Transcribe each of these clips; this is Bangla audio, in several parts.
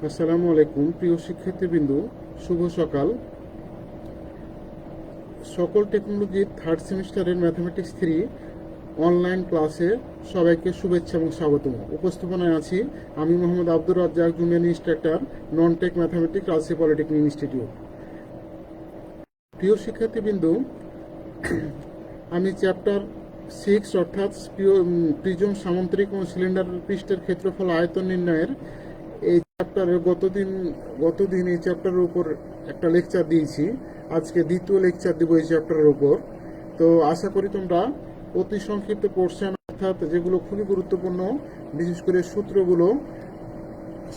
আসসালামু আলাইকুম প্রিয় শিক্ষার্থীবৃন্দ, শুভ সকাল। সকল টেকনোলজির থার্ড সেমিস্টারের ম্যাথমেটিক্স 3 অনলাইন ক্লাসে সবাইকে শুভেচ্ছা এবং স্বাগতম। উপস্থাপনায় আছি আমি Mohammad Abdur Razzak, junior instructor, non tech mathematics, Rajshahi polytechnic institute. প্রিয় শিক্ষার্থীবৃন্দ, আমি চ্যাপ্টার 6 অর্থাৎ প্রিজম, সামন্তরিক ও সিলিন্ডার পৃষ্ঠের ক্ষেত্রফল আয়তন নির্ণয়ের এই চ্যাপ্টারের গতদিন এই চ্যাপ্টারের উপর একটা লেকচার দিয়েছি। আজকে দ্বিতীয় লেকচার দিব এই চ্যাপ্টারের উপর। তো আশা করি তোমরা অতি সংক্ষিপ্ত পোর্শন অর্থাৎ যেগুলো খুবই গুরুত্বপূর্ণ, বিশেষ করে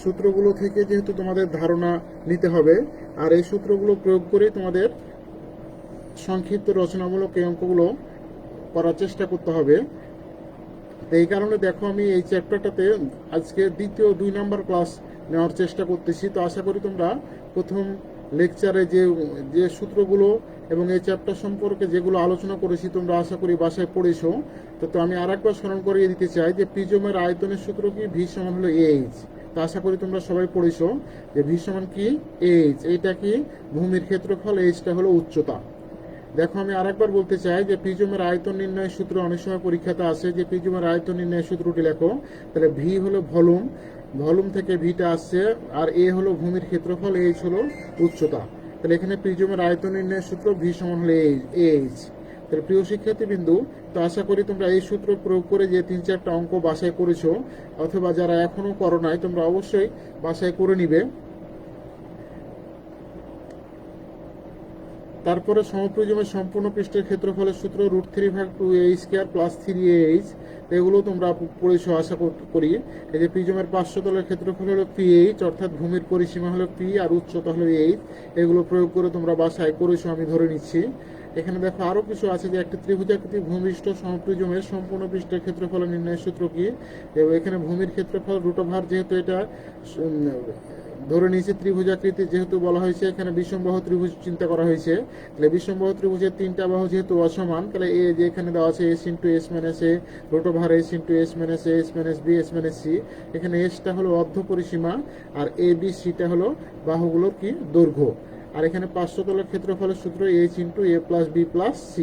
সূত্রগুলো থেকে যেহেতু তোমাদের ধারণা নিতে হবে, আর এই সূত্রগুলো প্রয়োগ করে তোমাদের সংক্ষিপ্ত রচনামূলক এই অঙ্কগুলো করার চেষ্টা করতে হবে। এই কারণে দেখো আমি এই চ্যাপ্টারটাতে আজকে দ্বিতীয় 2 নাম্বার ক্লাস নেওয়ার চেষ্টা করতেছি। তো আশা করি তোমরা প্রথম লেকচারে যে সূত্রগুলো এবং এই চ্যাপ্টার সম্পর্কে যেগুলো আলোচনা করেছি তোমরা আশা করি বাসায় পড়েছো। তো আমি আরেকবার স্মরণ করিয়ে দিতে চাই যে প্রিজমের আয়তনের সূত্র কি, ভি সমান হলো এইচ। তো আশা করি তোমরা সবাই পড়েছো যে ভি সমান কি, এইচ। এইটা কি, ভূমির ক্ষেত্রফল, এইচটা হলো উচ্চতা। দেখো আমি আরেকবার বলতে চাই যে প্রিজমের আয়তন নির্ণয়ের সূত্র অনেক সময় পরীক্ষাতে আসে যে প্রিজমের আয়তন নির্ণয়ের সূত্রটি লেখো। তাহলে ভি হলো ভলিউম থেকে ভিটা আসছে, আর এ হলো ভূমির ক্ষেত্রফল, এইচ হলো উচ্চতা। তাহলে এখানে প্রিজমের আয়তন নির্ণয়ের সূত্র ভি সমান হলো এইচ। তাহলে প্রিয় শিক্ষার্থীবৃন্দু, তো আশা করি তোমরা এই সূত্র প্রয়োগ করে যে 3-4টা অঙ্ক বাসায় করেছো, অথবা যারা এখনো করো নাই তোমরা অবশ্যই বাসায় করে নিবে। তারপরে সমপ্রিজমের সম্পূর্ণ পৃষ্ঠের ক্ষেত্রফলের সূত্র √3/2a² + 3ah। এগুলো তোমরা পড়েছো আশা করি। এই যে প্রিজমের পার্শ্বতলের ক্ষেত্রফল হলো ph, অর্থাৎ ভূমির পরিসীমা হলো p আর উচ্চতা হলো h। এগুলো প্রয়োগ করে তোমরা বাসায় করেছো আমি ধরে নিচ্ছি। এখানে দেখো আরো কিছু আছে যে একটি ত্রিভুজাকৃতি ভূমিষ্ঠ সমপ্রিজমের সম্পূর্ণ পৃষ্ঠের ক্ষেত্রফল নির্ণয়ের সূত্র কি। এবং এখানে ভূমির ক্ষেত্রফল √, যেহেতু এটা ধরে নিয়েছে ত্রিভুজাকৃতি, যেহেতু বলা হয়েছে এখানে বিষমবাহু ত্রিভুজ চিন্তা করা হয়েছে। তাহলে বিষমবাহু ত্রিভুজের 3টা বাহু যেহেতু অসমান, তাহলে এ যে এখানে দেওয়া আছে s × s - a √s × s - a s - b s - c। এখানে এসটা হলো অর্ধ পরিসীমা, আর এ বি সিটা হলো বাহুগুলোর কি, দৈর্ঘ্য। আর এখানে পার্শ্বতলের ক্ষেত্রফলের সূত্র h × a + b + c।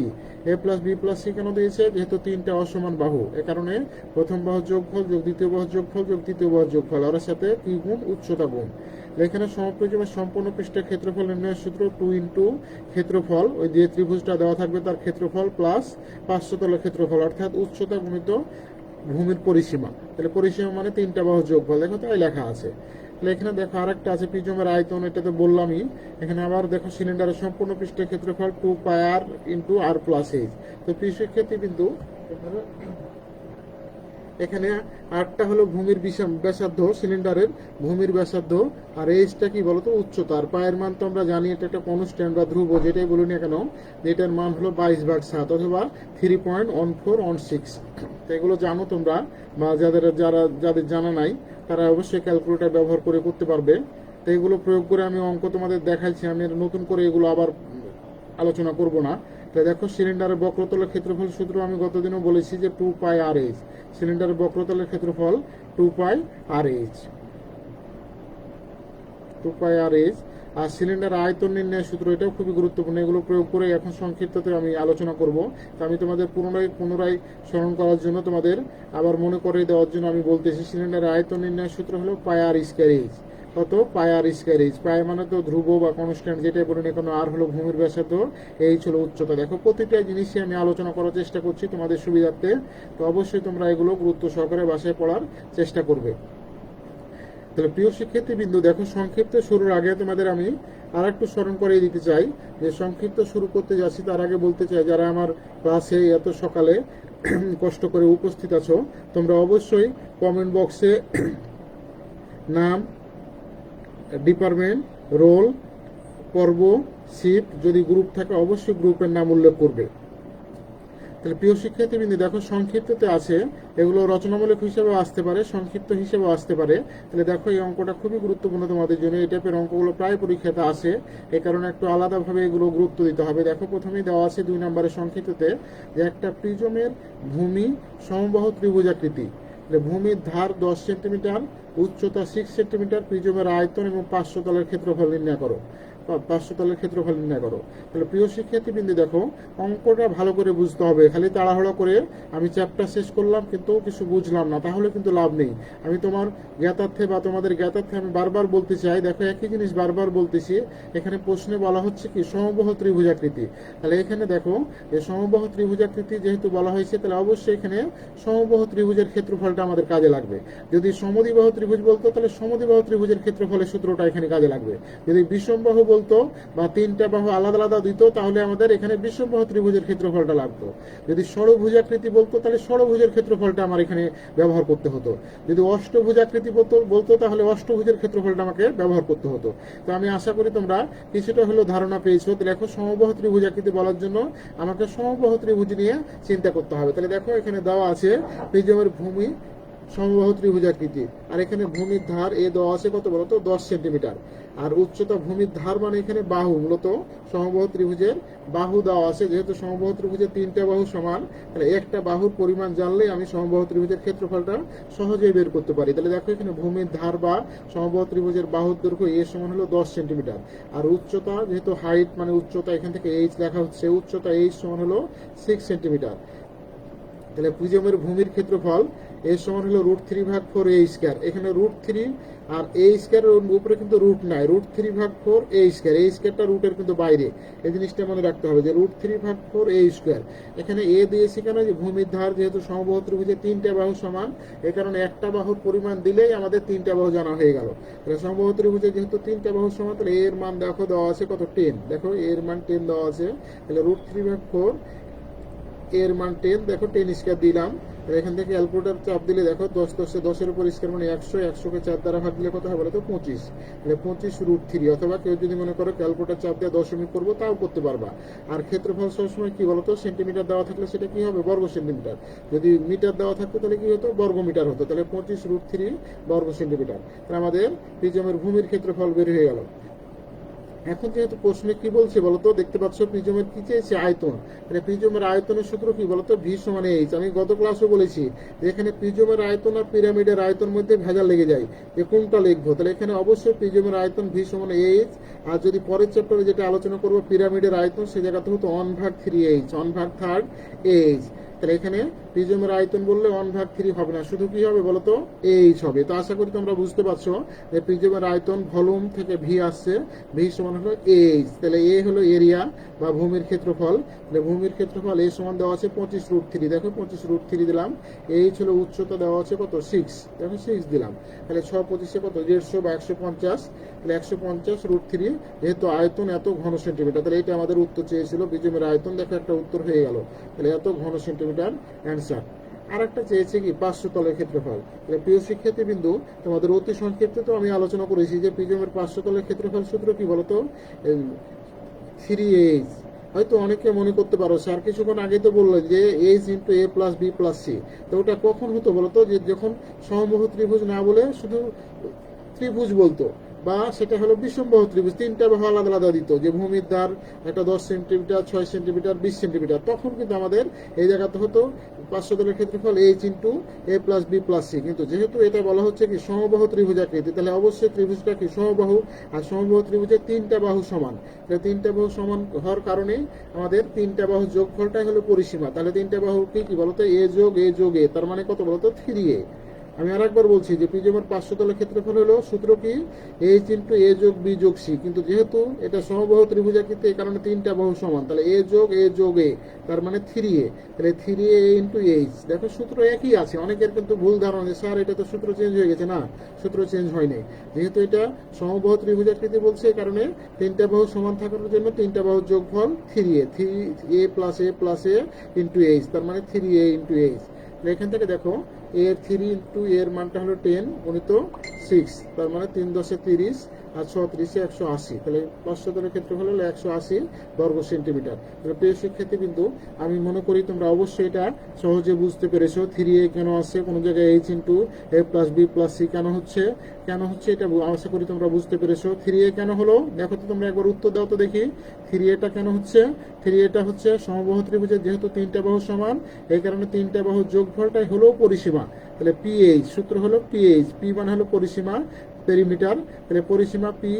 a + b + c কেন দিয়েছে, যেহেতু 3টা অসমান বাহু, এ কারণে প্রথম বাহুর যোগফল যোগ দ্বিতীয় বাহুর যোগফল যোগ তৃতীয় বাহুর যোগফল, আর সাথে কি গুণ, উচ্চতা গুণ। এখানে সমপ্রিজমের সম্পূর্ণ পৃষ্ঠের ক্ষেত্রফল নির্ণয়ের সূত্র 2 × ক্ষেত্রফল, ওই যে ত্রিভুজটা দেওয়া থাকবে তার ক্ষেত্রফল প্লাস পার্শ্বতলের ক্ষেত্রফল, অর্থাৎ উচ্চতা গুণিত ভূমির পরিসীমা। তাহলে পরিসীমা মানে 3টা বাহুর যোগফল, দেখো তাই লেখা আছে। তাহলে এখানে দেখো আরেকটা আছে প্রিজমের আয়তন, এটা তো বললামই। এখানে আবার দেখো সিলিন্ডারের সম্পূর্ণ পৃষ্ঠের ক্ষেত্রফল 2πr × r + h। তো প্রিয় শিক্ষার্থী কিন্তু এখানে আরটা হলো ভূমির ব্যাসার্ধ, সিলিন্ডারের ভূমির ব্যাসার্ধ, আর এইচটা কি বলতো, উচ্চতা। আর পায়ের মান তো আমরা জানি এটা একটা কনস্ট্যান্ট বা ধ্রুব, যেটাই বলি না কেন, যেটার মান হলো 22/7 অথবা 3.1416। তো এগুলো জানো তোমরা, বা যাদের জানা নাই তারা অবশ্যই ক্যালকুলেটর ব্যবহার করে করতে পারবে। তো এগুলো প্রয়োগ করে আমি অঙ্ক তোমাদের দেখাইছি, আমি নতুন করে এগুলো আবার আলোচনা করব না। তাই দেখো সিলিন্ডারের বক্রতলের ক্ষেত্রফল সূত্র আমি গতদিনও বলেছি যে 2πrh। সিলিন্ডারের বক্রতলের ক্ষেত্রফল 2πrh। আর সিলিন্ডার আয়তন নির্ণয়ের সূত্র, এটাও খুবই গুরুত্বপূর্ণ। এগুলো প্রয়োগ করে এখন সংক্ষিপ্ততে আমি আলোচনা করব। তো আমি তোমাদের পুনরায় স্মরণ করার জন্য, তোমাদের আবার মনে করে দেওয়ার জন্য আমি বলতেছি, সিলিন্ডারের আয়তন নির্ণয়ের সূত্র হলো πr²h। কত, πr²h। পাই মানে তো ধ্রুব বা কনস্ট্যান্ট, যেটাই বলি না কেন। আর হলো ভূমির ব্যাসার্ধ, এইচ হলো উচ্চতা। দেখো প্রতিটা জিনিসই আমি আলোচনা করার চেষ্টা করছি তোমাদের সুবিধার্থে। তো অবশ্যই তোমরা এগুলো গুরুত্ব সহকারে বাসায় পড়ার চেষ্টা করবে। তাহলে প্রিয় শিক্ষার্থীবৃন্দ, দেখো সংক্ষিপ্ত শুরুর আগে তোমাদের আমি আর একটু স্মরণ করিয়ে দিতে চাই যে সংক্ষিপ্ত শুরু করতে যাচ্ছি তার আগে বলতে চাই, যারা আমার ক্লাসে এত সকালে কষ্ট করে উপস্থিত আছো, তোমরা অবশ্যই কমেন্ট বক্সে নাম, ডিপার্টমেন্ট, রোল, পর্ব, শিফট, যদি গ্রুপ থাকে অবশ্যই গ্রুপের নাম উল্লেখ করবে। তাহলে প্রিয় শিক্ষার্থীবৃন্দ, দেখো সংক্ষিপ্ততে আছে, এগুলো রচনামূলক হিসেবেও আসতে পারে, সংক্ষিপ্ত হিসেবেও আসতে পারে। তাহলে দেখো এই অঙ্কটা খুবই গুরুত্বপূর্ণ তোমাদের জন্য। এই টাইপের অঙ্কগুলো প্রায় পরীক্ষাতে আসে, এই কারণে একটু আলাদাভাবে এগুলো গুরুত্ব দিতে হবে। দেখো প্রথমেই দেওয়া আছে 2 নম্বরের সংক্ষিপ্ততে যে একটা প্রিজমের ভূমি সমবাহু ত্রিভুজাকৃতি। ভূমির ধার 10 সেন্টিমিটার, উচ্চতা 6 সেন্টিমিটার, প্রিজমের আয়তন এবং পার্শ্বতলের ক্ষেত্রফল নির্ণয় করো। পার্শ্বতলের ক্ষেত্রফল নির্ণয় করো। তাহলে প্রিয় শিক্ষার্থীবৃন্দ দেখো, অঙ্কটা ভালো করে বুঝতে হবে। খালি তাড়াহুড়ো করে আমি চ্যাপ্টার শেষ করলাম কিন্তু কিছু বুঝলাম না, তাহলে কিন্তু লাভ নেই। আমি তোমার জ্ঞাতার্থে বা তোমাদের জ্ঞাতার্থে আমি বারবার বলতে চাই, দেখো একই জিনিস বারবার বলতেছি। এখানে প্রশ্নে বলা হচ্ছে কি সমবাহু ত্রিভুজাকৃতি। তাহলে এখানে দেখো যে সমবাহু ত্রিভুজাকৃতি যেহেতু বলা হয়েছে, তাহলে অবশ্যই এখানে সমবাহু ত্রিভুজের ক্ষেত্রফলটা আমাদের কাজে লাগবে। যদি সমদ্বিবাহু ত্রিভুজ বলতো, তাহলে সমদ্বিবাহু ত্রিভুজের ক্ষেত্রফলের সূত্রটা এখানে কাজে লাগবে। যদি বিষমবাহু বলতো বা তিনটা বাহু আলাদা আলাদা দিত, তাহলে আমাদের এখানে বিষমবাহু ত্রিভুজের ক্ষেত্রফলটা লাগতো। যদি ষড়ভুজাকৃতি বলতো, তাহলে ষড়ভুজের ক্ষেত্রফলটা আমার এখানে ব্যবহার করতে হতো। যদি অষ্টভুজাকৃতি বলতো, তাহলে অষ্টভুজের ক্ষেত্রফলটা আমাকে ব্যবহার করতে হতো। তো আমি আশা করি তোমরা কিছুটা হলেও ধারণা পেয়েছো। দেখো সমবাহু ত্রিভুজাকৃতি বলার জন্য আমাকে সমবাহু ত্রিভুজ নিয়ে চিন্তা করতে হবে। তাহলে দেখো এখানে দেওয়া আছে প্রিজমের ভূমি সমবাহু ত্রিভুজাকৃতি, আর এখানে ভূমির ধার এ দেওয়া আছে কত বলতো 10 সেন্টিমিটার, আর উচ্চতা ভূমির ধার মানে এখানে বাহু, মূলত সমবাহু ত্রিভুজের বাহু দেওয়া আছে। যেহেতু সমবাহু ত্রিভুজের তিনটা বাহু সমান, তাহলে একটা বাহুর পরিমাণ জানলেই আমি সমবাহু ত্রিভুজের ক্ষেত্রফলটা সহজেই বের করতে পারি। তাহলে দেখো এখানে ভূমির ধার বা সমবাহু ত্রিভুজের বাহুর দৈর্ঘ্য এ সমান হলো 10 সেন্টিমিটার, আর উচ্চতা যেহেতু হাইট মানে উচ্চতা, এখান থেকে এইচ লেখা হচ্ছে, উচ্চতা এইচ সমান হলো 6 সেন্টিমিটার। তাহলে প্রিজমের ভূমির ক্ষেত্রফল এর সমান হলো √3/4 a স্কয়ার। এখানে √3 আর a স্কয়ারের উপরে কিন্তু রুট নাই, √3/4 a স্কয়ার। a স্কয়ারটা রুটের কিন্তু বাইরে, এই জিনিসটা মনে রাখতে হবে যে √3/4 a স্কয়ার। এখানে a দিয়েছি কেন, যে ভূমির ধার যেহেতু সমবাহু ত্রিভুজের তিনটা বাহু সমান, এই কারণে একটা বাহুর পরিমাণ দিলেই আমাদের তিনটা বাহু জানা হয়ে গেল। তাহলে সমবাহু ত্রিভুজের যেহেতু তিনটা বাহু সমান, তাহলে এর মান দেখো দেওয়া আছে কত 10। দেখো এর মান 10 দেওয়া আছে। তাহলে √3/4 এর মান 10, দেখো 10 স্কয়ার দিলাম। এখান থেকে ক্যালকুলেটর চাপ দিলে দেখো 10 10 10-এর উপর স্কয়ার মানে 100, 100-কে 4 দ্বারা ভাগ দিলে কত হবে বলো তো 25। তাহলে 25√3, অথবা কেউ যদি মনে করো ক্যালকুলেটর চাপ দিয়ে দশমিক করবো তাও করতে পারবা। আর ক্ষেত্রফল সবসময় কি বলতো, সেন্টিমিটার দেওয়া থাকলে সেটা কি হবে বর্গ সেন্টিমিটার, যদি মিটার দেওয়া থাকতো তাহলে কি হতো বর্গ মিটার হতো। তাহলে 25√3 বর্গ সেন্টিমিটার। তাহলে আমাদের প্রিজমের ভূমির ক্ষেত্রফল বের হয়ে গেল। এখন যেহেতু প্রশ্নে কি বলছে বলতো, দেখতে পাচ্ছ প্রিজমের কি চেয়েছে আয়তন। তাহলে প্রিজমের আয়তনের সূত্র কি বলতো, ভি সমান এইচ। আমি গত ক্লাসও বলেছি যে এখানে প্রিজমের আয়তন আর পিরামিডের আয়তন মধ্যে ভেজাল লেগে যায় যে কোনটা লিখবো। তাহলে এখানে অবশ্যই প্রিজমের আয়তন ভি সমান এইচ, আর যদি পরের চ্যাপ্টারে যেটা আলোচনা করবো পিরামিডের আয়তন, সে জায়গাতে হতো 1/3h, 1/3h। তাহলে এখানে প্রিজমের আয়তন বললে 1/3 হবে না, শুধু কি হবে বলতো এইচ হবে। তো আশা করি তোমরা বুঝতে পারছো যে প্রিজমের আয়তন ভলিউম থেকে ভি আসছে, ভি সমান হলো এইচ। তাহলে এ হলো এরিয়া বা ভূমির ক্ষেত্রফল। তাহলে ভূমির ক্ষেত্রফল এ সমান দেওয়া আছে 25√3, দেখো 25√3 দিলাম। এইচ হলো উচ্চতা দেওয়া আছে কত 6, দেখো 6 দিলাম। তাহলে 6×25 কত 150 বা 150। তাহলে 150√3, যেহেতু আয়তন এত ঘন সেন্টিমিটার, তাহলে এটা আমাদের উত্তর চেয়েছিল প্রিজমের আয়তন। দেখো একটা উত্তর হয়ে গেল, তাহলে এত ঘন সেন্টিমিটার অ্যান্সার। আর একটা চেয়েছে কি পার্শ্বতলের ক্ষেত্রফল। তাহলে প্রিয় শিক্ষার্থীবৃন্দু, তোমাদের অতি সংক্ষেপে তো আমি আলোচনা করেছি যে প্রিজমের পার্শ্বতলের ক্ষেত্রফল সূত্র কি বলতো 3h। হয়তো অনেকে মনে করতে পারো স্যার কিছুক্ষণ আগে তো বললেন যে h × a + b + c। তো ওটা কখন হতো বলতো, যে যখন সমবাহু ত্রিভুজ না বলে শুধু ত্রিভুজ বলতো, বা সেটা হলো বিষমবাহু ত্রিভুজ, তিনটা বাহু আলাদা আলাদা দিত, যে ভূমির ধার একটা 10 সেন্টিমিটার, 6 সেন্টিমিটার, 20 সেন্টিমিটার, তখন কিন্তু আমাদের এই জায়গাতে হতো পার্শ্বতলের ক্ষেত্রফল h × a + b + c। কিন্তু যেহেতু এটা বলা হচ্ছে কি সমবাহু ত্রিভুজাকৃতি, তাহলে অবশ্যই ত্রিভুজটা কি সমবাহু, আর সমবাহু ত্রিভুজের তিনটা বাহু সমান। তাহলে তিনটা বাহু সমান হওয়ার কারণে আমাদের তিনটা বাহু যোগফলটাই হলো পরিসীমা। তাহলে তিনটা বাহু কি বলতো a + a, তার মানে কত বলতো 3a। আমি আরেকবার বলছি যে প্রিজমের পার্শ্বতলের ক্ষেত্রফল হলো সূত্র কি h × a + b + c, কিন্তু যেহেতু এটা সমবাহু ত্রিভুজাকৃতি এই কারণে তিনটা বাহু সমান, তাহলে a + a, তার মানে 3a। তাহলে 3a × h, দেখো সূত্র একই আছে। অনেকের কিন্তু ভুল ধারণা যে স্যার এটা তো সূত্র চেঞ্জ হয়ে গেছে, না সূত্র চেঞ্জ হয়নি। যেহেতু এটা সমবাহু ত্রিভুজাকৃতি বলছে, এই কারণে তিনটা বাহু সমান থাকার জন্য তিনটা বাহুর যোগফল 3a, 3a + a + a × h, তার মানে 3a × h। এখান থেকে দেখো এর 3 × এর মানটা হলো 10 গুণিত 6, তার মানে 3 × 10 = 30, আর 6 × 30 = 180। তাহলে পার্শ্বতলের ক্ষেত্রফল হলো 180 বর্গ সেন্টিমিটার। তাহলে প্রিয় শিক্ষার্থী কিন্তু আমি মনে করি তোমরা অবশ্যই এটা সহজে বুঝতে পেরেছো। 3a কেন আসছে, কোনো জায়গায় h × a + b + c কেন হচ্ছে এটা আশা করি তোমরা বুঝতে পেরেছো। 3a কেন হলো দেখো তো, তোমরা একবার উত্তর দাও তো দেখি। 3a কেন হচ্ছে, 3a হচ্ছে সমবাহু ত্রিভুজের যেহেতু তিনটা বাহু সমান, এই কারণে তিনটা বাহুর যোগফলটাই হলো পরিসীমা। তাহলে পিএইচ সূত্র হলো পিএইচ, পি মানে হলো পরিসীমা, পেরিমিটার, তাহলে পরিসীমা পি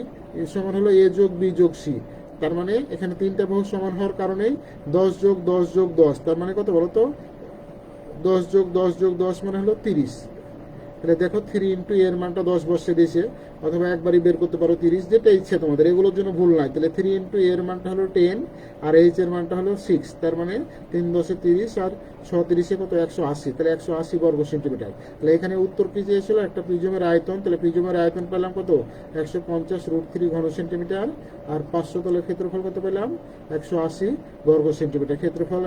সমান হলো এ যোগ বি যোগ সি। তার মানে এখানে তিনটা বাহু সমান হওয়ার কারণেই 10 যোগ 10 যোগ 10, তার মানে কত বলো তো? 10 যোগ 10 যোগ 10 মানে হলো 30। তাহলে দেখো 3 ইন্টু এর মানটা 10 বসে দিয়েছে, অথবা একবারই বের করতে পারো 30, যেটা ইচ্ছে তোমাদের, এগুলোর জন্য ভুল নাই। তাহলে 3 ইন্টু এর মানটা হলো 10 আর এইচ এর মানটা হলো 6, তার মানে 3 10 30 আর 36 কত 180, তাহলে 180 বর্গ সেন্টিমিটার। তাহলে এখানে উত্তর কি চেয়েছিল? একটা প্রিজমের আয়তন, তাহলে প্রিজমের আয়তন পেলাম কত? 150√3 ঘন সেন্টিমিটার, আর 500 তলের ক্ষেত্রফল কত পেলাম? 180 বর্গ সেন্টিমিটার। ক্ষেত্রফল